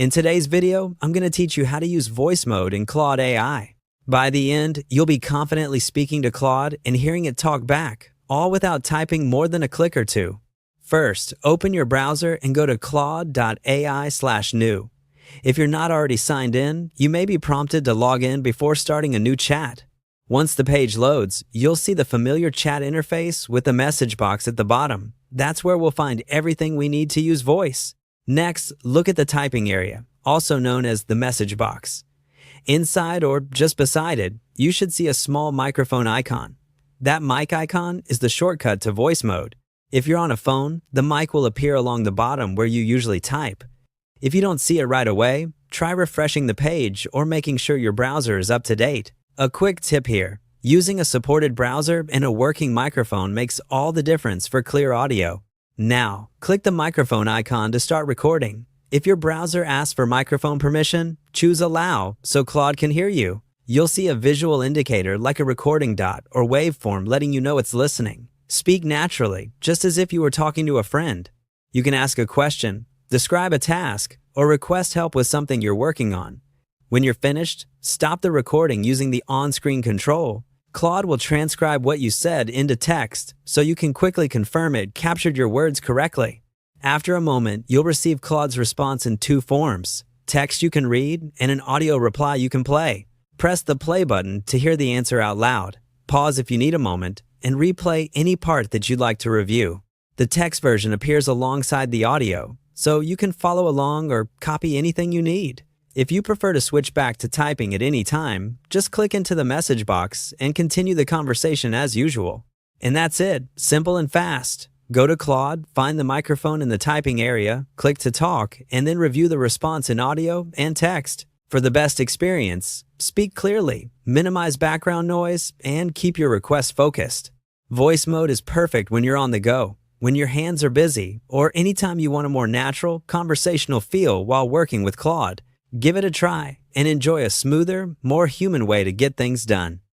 In today's video, I'm going to teach you how to use voice mode in Claude AI. By the end, you'll be confidently speaking to Claude and hearing it talk back, all without typing more than a click or two. First, open your browser and go to claude.ai/new. If you're not already signed in, you may be prompted to log in before starting a new chat. Once the page loads, you'll see the familiar chat interface with the message box at the bottom. That's where we'll find everything we need to use voice. Next, look at the typing area, also known as the message box. Inside or just beside it, you should see a small microphone icon. That mic icon is the shortcut to voice mode. If you're on a phone, the mic will appear along the bottom where you usually type. If you don't see it right away, try refreshing the page or making sure your browser is up to date. A quick tip here: using a supported browser and a working microphone makes all the difference for clear audio. Now, click the microphone icon to start recording. If your browser asks for microphone permission, choose Allow so Claude can hear you. You'll see a visual indicator like a recording dot or waveform letting you know it's listening. Speak naturally, just as if you were talking to a friend. You can ask a question, describe a task, or request help with something you're working on. When you're finished, stop the recording using the on-screen control. Claude will transcribe what you said into text so you can quickly confirm it captured your words correctly. After a moment, you'll receive Claude's response in two forms: text you can read and an audio reply you can play. Press the play button to hear the answer out loud. Pause if you need a moment and replay any part that you'd like to review. The text version appears alongside the audio, so you can follow along or copy anything you need. If you prefer to switch back to typing at any time, just click into the message box and continue the conversation as usual. And that's it, simple and fast. Go to Claude, find the microphone in the typing area, click to talk, and then review the response in audio and text. For the best experience, speak clearly, minimize background noise, and keep your request focused. Voice mode is perfect when you're on the go, when your hands are busy, or anytime you want a more natural, conversational feel while working with Claude. Give it a try and enjoy a smoother, more human way to get things done.